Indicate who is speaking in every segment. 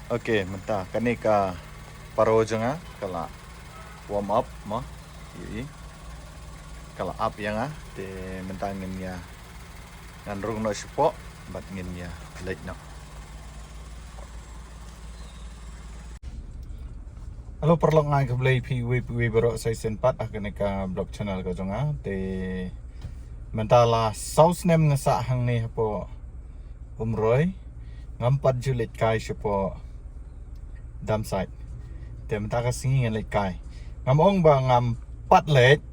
Speaker 1: Oke, mentah kani ka paro janga kala warm up mo. Yi kala up yang te mentah ngin ya ngan rung no sipo bat ngin ya late no. Halo perlu ngai ke belai pi bero sai senpat kani ka blog channel ko janga te mentah la saus nem ngasa hang ni po umroy ngampat julit kai sipo dam site. Te mentah ka singi ngan late kai. Ngamong ba ngam pat late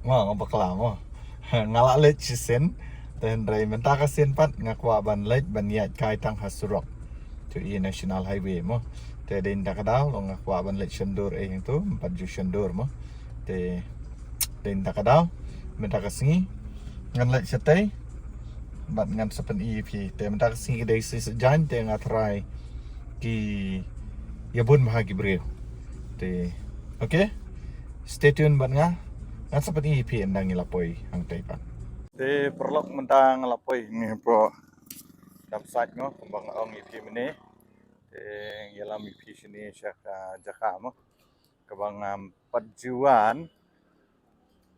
Speaker 1: mo ngam bakla mo. Ngalak late chisen dan rai mentah ka sen pat ngakwa ban late ban yat kai tang hasurok to i national highway mo te din takadaw lo ngakwa ban late shendur yang tu 4 ju shendur mo te din takadaw mentah ka singi ngan late setay bat ngan sepen EP te mentah ka singi dai si sejan te ngatrai ki yabun bahagi breu te okay stay tune bat ngan sepen EP endang ngilapoi ang taipan te perlok mentang ngilapoi ngi pro dam site mo kumbang ong EP mene yalam EP sini syaka jaka mo kabang pajuan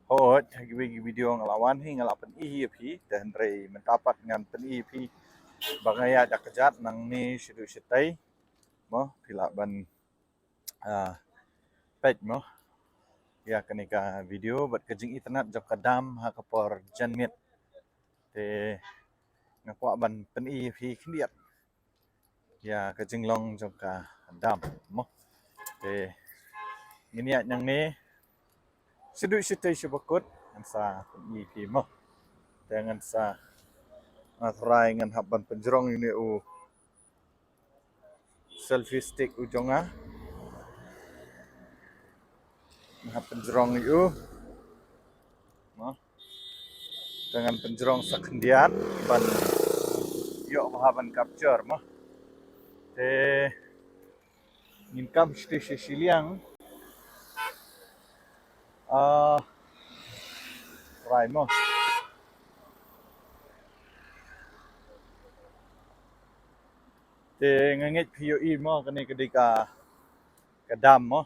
Speaker 1: hot hagi video ngelawan hi ngelapan EP dan rei mentapat ngan pen EP bangaya jakajat nang ni sidu sitai mo pila ban page mo ya kenika video bat kejing internet jok kadam ha kapor janmit te ngakwa ban pen EP khniat ya kejing long jok ka dam mo te nginiat yang ni sidu sitai sibakut ngan sa pen EP mo dengan sa ngatrai ngan haban penjerong ini selfie stick ujonga nah penjerong itu dengan penjerong sakendian ban yuk mahaban capture mah te income station liang rai mo te ngengit POE mo kani kedika kadam mo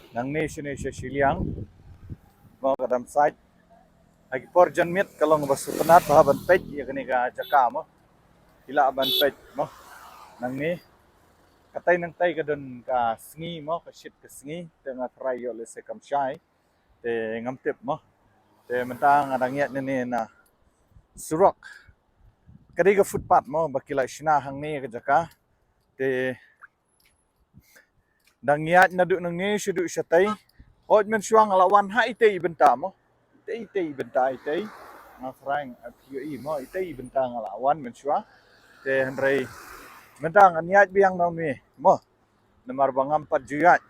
Speaker 1: nang nation siliang mo kadam site lagi por janmit kalau ngebasu penat bahaban page ya kani ka jaka mo hila ban page mo nang ni katay nang tay kadon ka sngi mo ka shit ka sngi te nga try yo le se kam shai te ngam tip mo te mentang adangyat ni na surok kadiga footpath mo bakila shina hang ni ka jaka te dangyat na du nang ni shudu shatay od men shuang alawan ha itay ibenta mo itay ibenta itay nga frang at POE mo itay ibenta ngalawan men shua te handray mentang anyat biang nang ni mo namar bangam pat juyat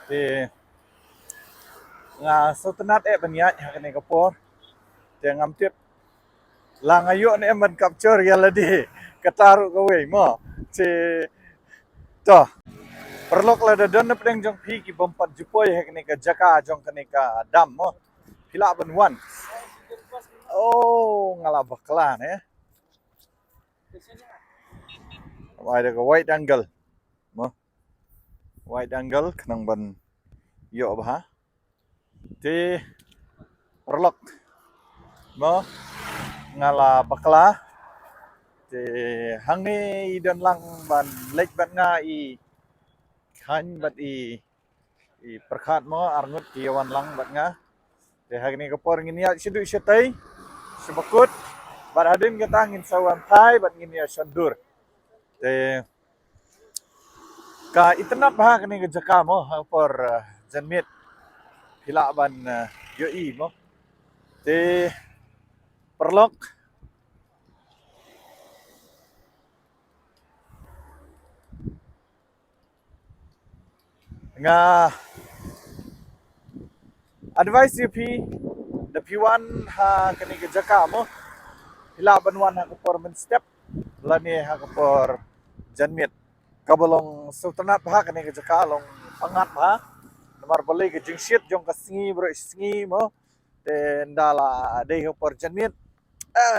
Speaker 1: te nga sotenat banyat ha kani kapor te ngam tip lang ayo ni man capture ya ladi kataru kawe mo te to perlok la da don pedeng jong pi ki bompat jupoy ha kani ka jaka jong kani ka dam mo hila ban wan oh ngala baklan ada ka wide angle mo wide angle kanang ban yo bah te perlok mo ngala bakla te hangi dan lang ban lek ban nga i khan bat i perkhat mo arngut kiawan lang bat nga te hagni kapor ngini ya sidu sitai sebakut bat adin katangin sawan thai bat ngini ya shandur te ka internet bah kani ka jaka mo por janmit hila ban yo i mo te perlok nga advice you pi the P1 ha kani ka jaka mo hila ban wan ha kapor men step lani ha kapor janmit kabalong sultanat ha kani ka jaka long pangat ha namar balai ka jingshit jong ka singi bro singi mo te ndala dei kapor janmit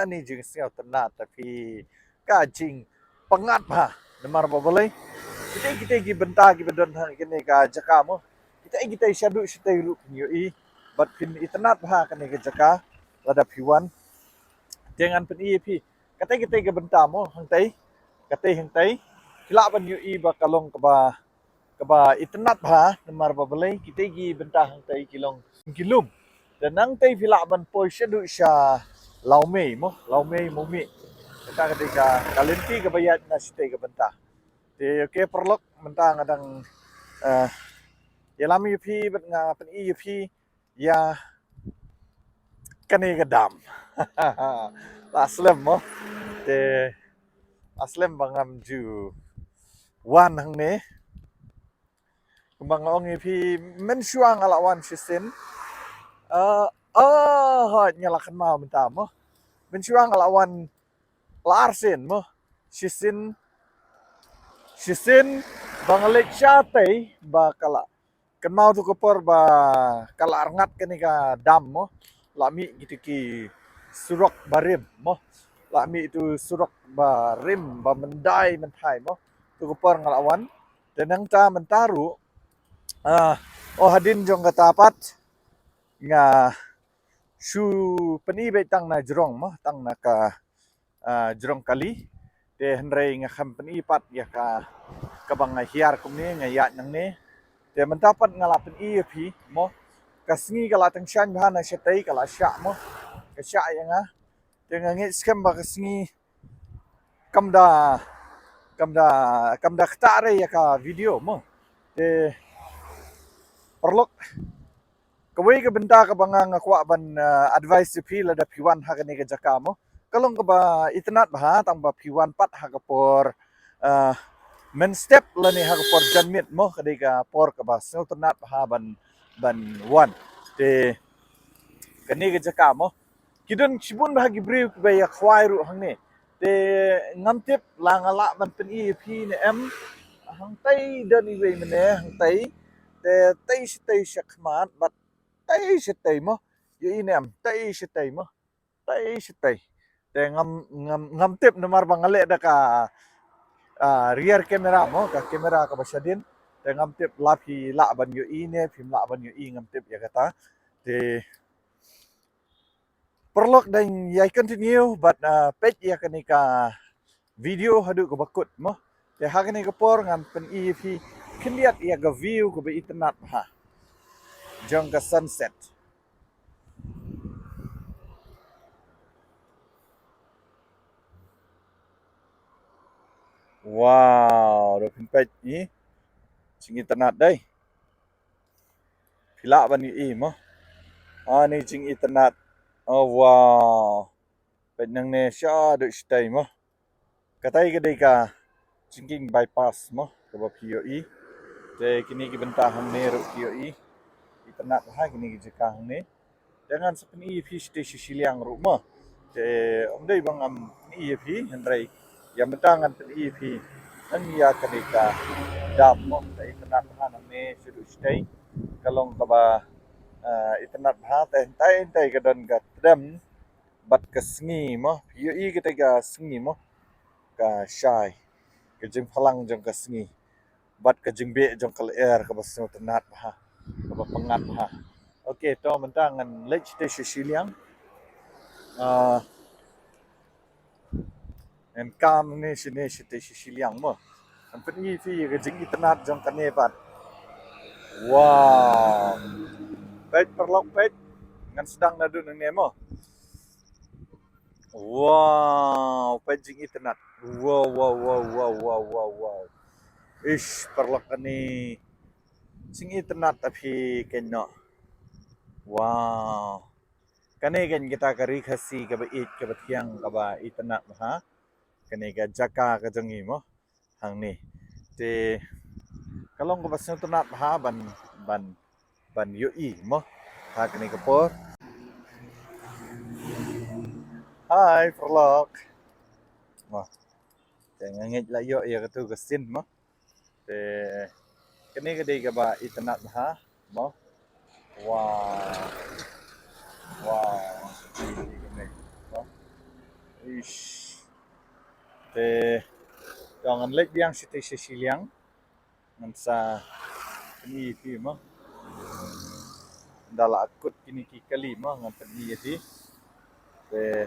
Speaker 1: ni jing singaw tanat tapi
Speaker 2: kajing pengat bah nemar babalai kita gi benta gi bedon kene ka jaka mo kita syadu sitai lu pinyo bat pin itnat bah kene ka jaka lada piwan dengan pen pi kita gi benta mo hang tai kila ban yu ba kalong ka ba itnat bah nemar babalai kita gi benta hang tai kilum dan nang tai vila ban poi syadu sya lau mei mo mi kita ketika kalinti kebayat na sitai ke benta te oke perlok benta ngadang ya lami pi bet nga pen pi ya kane gedam la slem mo te aslem bangam ju wan hang ne kembang ong pi men syuang ala wan sisin nyalakan mau minta mo men syuang ala wan larsen mo sisin bangalik syate ba kala kenau tu kopor ba kala arngat kene ka dam mo lami gitu ki surok barim mo lami itu surok barim ba mendai mentai mo tu kopor ngalawan dan nang ta mentaru hadin jong katapat nga su peni be tang na jrong mo tang na ka jrong kali te henrei nga company pat ya ka bang hiar kumni nga ya nang ne te mentapat ngalapen pi mo kasngi kala tang shan bahana syatai kala syak mo ka syak ya nga te nga ngi skam ba kasngi kamda ktare ya ka video mo te perlok kawai ka benta ka banga nga kwa ban advice pi lada piwan ha ka ni ka jaka mo kalong ka ba itnat bah tang ba piwan pat ha ka por men step lani ha ka por janmit mo kadika por ka ba so tnat bah ban wan te kani ka jaka mo kidon sibun bah gibri ka ba ya khwai ru hang ne te ngamtip langala ban pen pi ne em hang tai dan i we mene hang tai te tai shakmat bat tai sitai mo yo inem tai sitai mo tai sitai te ngam tip nomar bangale da ka rear camera mo ka camera ka basyadin te ngam tip lapi la ban yo ine phim la ban yo ngam tip ya kata te perlok dan ya continue but page ya kanika video hadu ka bakut mo te ha kanika por ngam pen ep kendiat ya ga view ko be internet ha jong ka sunset. Wow, dah pempet ni. Cing internet dai. Pila ban ni mo. Ni cing internet. Oh wow. Pet nang ne sya duk stay mo. Katai ke dai ka cingking bypass mo ke ba POE. Te kini ki bentah hang ne ru POE. Internet ha kini ki jeka hang ne. Jangan sepeni fish te siliang ru mo. Te omdai bang am EP hendrai. Yang betangan pen EP ang iya kanika dam mo ta internet ha nang ne sudu stay kalong ka ba internet ha tai ka don ka tram bat ka sngi mo yu kita ka sngi mo ka shy ka jing phalang jong ka sngi bat ka jing be jong kal air ka ba sno internet ha ka ba pangat ha okay to mentangan lech te siliang en kam ne te siliang mo ang pengi fi ka jing internet jong ka ne bat wow pet perlok pet ngan sedang nadu nang nemo wow pet jing internet wow ish perlok ani sing internet tapi keno wow kane kan kita kari khasi ka ba it ka ba tiang ka ba internet ha kane ka jaka ka jangi mo hang ni te kalong ka ba internet ha ban yu mo ha kane ka por hai perlok mo te ngangit la yo ya ka tu ka sin mo te kane ka dei ka ba internet ha mo wow wow ish te jangan lek biang site siliang ngan sa ni pi mo dala akut kini ki kali mo ngan ni ti te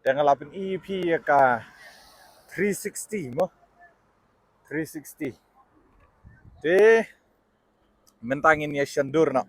Speaker 2: dengan lapin EP ka 360 mo 360 te mentangin ya syandur no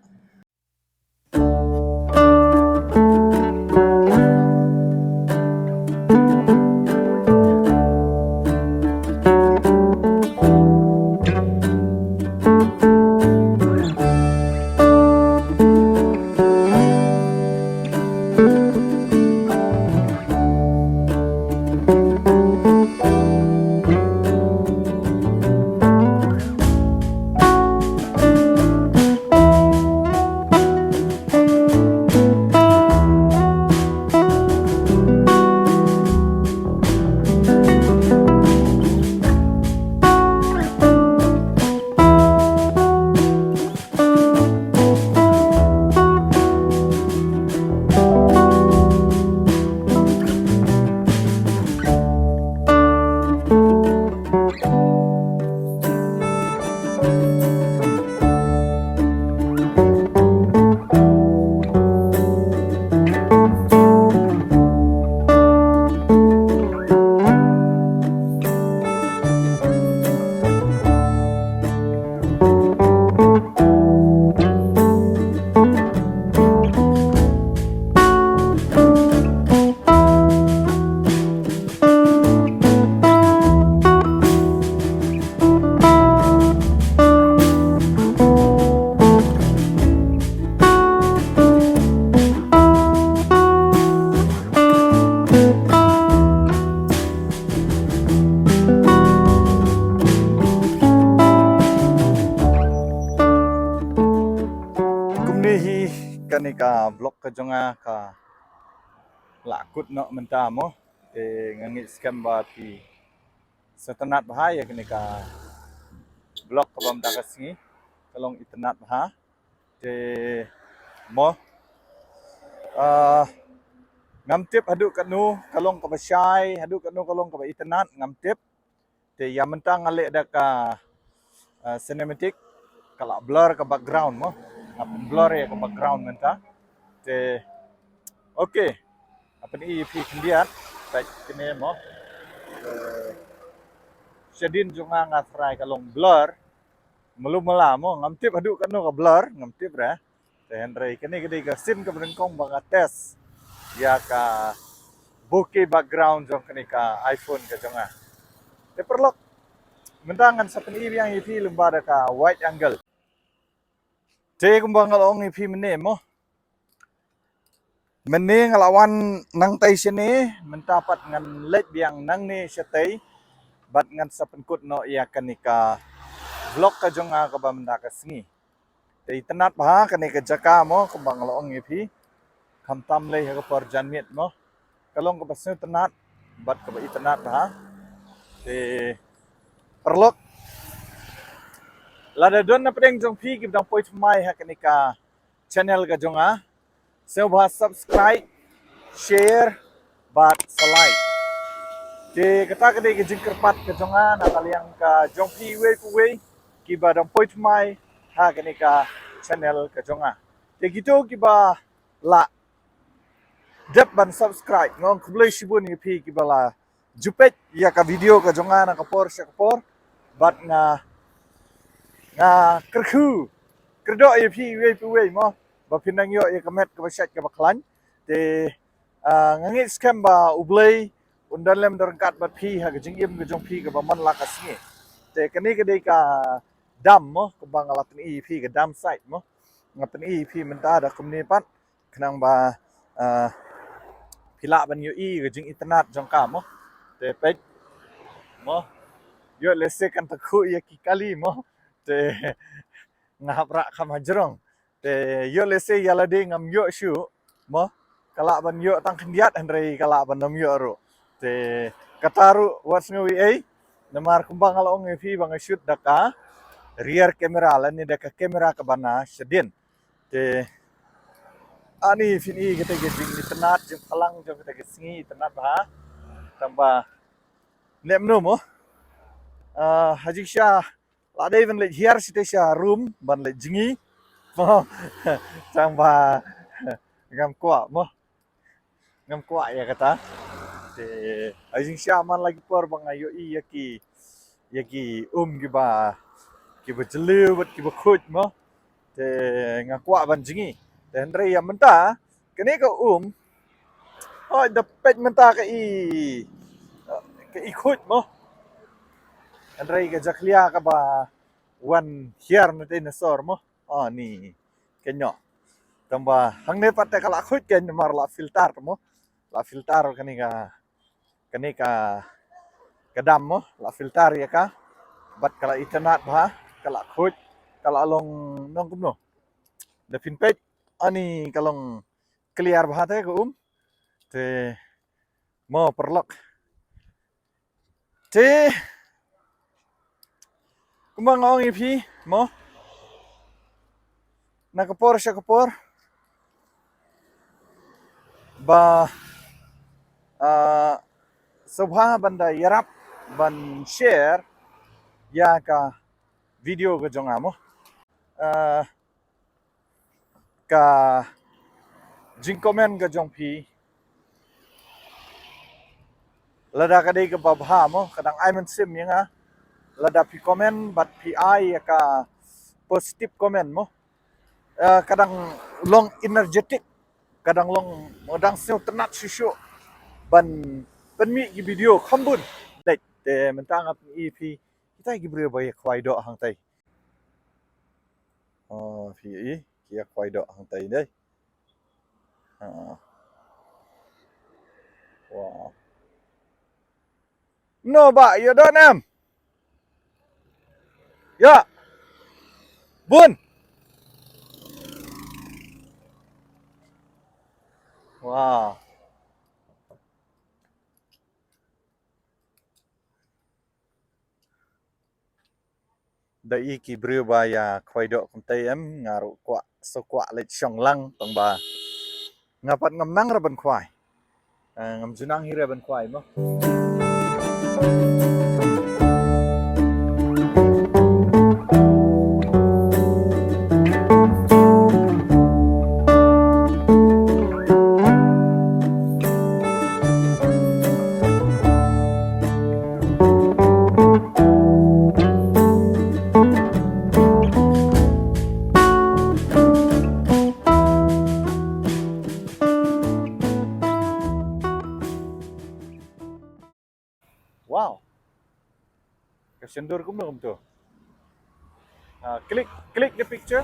Speaker 2: kani ka vlog ka jonga ka lakut no menta mo te ngangit scam ba ti setenat bahaya kani ka vlog ka bam dakas ngi kalong itenat ha te mo ngam tip hadu kanu kalong ka basyai hadu kanu kalong ka ba itenat ngam tip te ya menta ngale da ka cinematic kala blur ka background mo blur ya ke background menta te oke apa ni EP kendiat baik kene mo sedin junga ngatrai kalong blur melu mela mo ngamtip adu kanu ka blur ngamtip ra te henry kene gede ka sin ka berengkong banga tes ya ka bokeh background jong kene ka iPhone ka jonga te perlu mendangan sa pen yang EP lembada ka wide angle te kumbang ngalong EP mene mo mene ngalawan nang tai sini mentapat ngan let biang nang ni setay bat ngan sa penkut no iya kanika vlog ka jonga ka ba mendaka singi te tenat ba kanika jaka mo kumbang ngalong EP kam tam le ka por janmit mo kalong ka basu tenat bat ka ba itenat ba te perlu lada don na pedeng jong pi gib dang point mai ha kanika channel ka jonga sewa subscribe share bat like te kata kade ke jingker pat ka jonga na kaliang ka jong pi we kiba dang point mai ha kanika channel ka jonga te gitu kiba la dep ban subscribe ngong kublai shibun ni pi kiba la jupet ya ka video ka jonga na kapor syakapor bat nga kerku kerdo ya pi we mo pinang yo ya kemet ke basyat ke baklan te ngangit scam ba ublay undan lem derangkat bat pi ha gejing im gejong pi ke baman lakas ni te kani ke ka dam mo ke bang ala pen pi ke dam site mo ngapen pi menta da kumni pat kenang ba pila ban yo gejing internet jong ka mo te pet mo yo lese kan takku ya ki kali mo te ngapra kam hajrong te yo lese yala de ngam yo shu mo kala ban yo tang kendiat andre kala ban nam yo ro te kataru was ngawi namar kumbang ala ong fi bang shoot daka rear camera lan ni daka camera ka bana sedin te ani fini kita gejing ni tenat jeng palang jeng kita gesingi tenat ba tambah lemno mo haji sha la dai van le hiar site sha room ban le jingi mo tambah ngam kwa ya kata te haji sha man lagi por bang ayo yaki giba jelu bat giba khut mo te ngakwa ban jingi te andre ya menta kene ka oh dapat menta ka khut mo andre ka jaklia ka ba wan hiar na dinosaur mo ni kenyo tamba hangne patte kala khut ken mar la filter mo la filter kani ka kadam mo la filter ya ka bat kala internet ba kala khut kala long nong kumno da finpet ani kalong clear ba te ko te mo perlok te kumang ong ipi mo nakapor siya kapor ba subha banda yarap ban share ya ka video ka jong amo ka jing comment ka jong pi lada ka dei ka babha mo kadang ai man sim yang lada pi comment bat pi ai ya ka positive comment mo kadang long energetic kadang long modang sio tenat susu ban penmi gi video khambun dek te mentang ap ep kita gi bre bay khwai do hang tai phi kia khwai do hang tai dei wow no ba you don't am ya bun wow dai ki bre bay khwai do kum tai em ngaru kwa so kwa le chong lang tong ba ngapat ngam nang ra ban khwai ngam junang hi ra ban khwai mo wow kesendur kum dong tu click the picture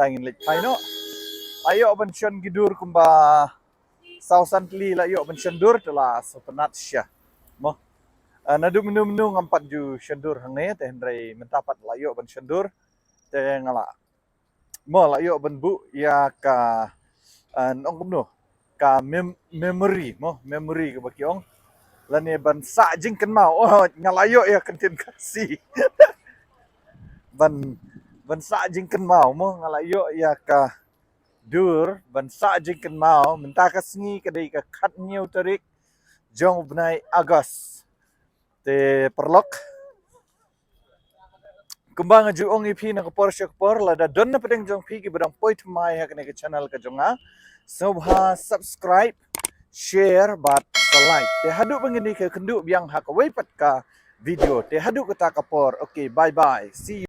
Speaker 2: mentangin lek pai no ayo bension gidur kumba sausan kli la yo bension dur tela sopenat sya mo nadu menu ngampat ju syendur hangne te hendrai mentapat la yo bension dur te ngala mo la yo ben bu ya ka nong kumno ka memory ke bakiong lane ban sa jing ken mau ngala yo ya kentin kasi ban bansa jingken mau mo ngalayo ya ka dur bansa jingken mau mentaka sengi kadai ka khat new tarik jong benai Agos te perlok kembang aju ong ipi na kapor syakpor lada don na pedeng jong pi ki bedang point mai ha kene ke channel ka jonga sobha subscribe share bat like te hadu bangini ke kendu biang ha ka wepat ka video te hadu kata kapor okay bye bye see you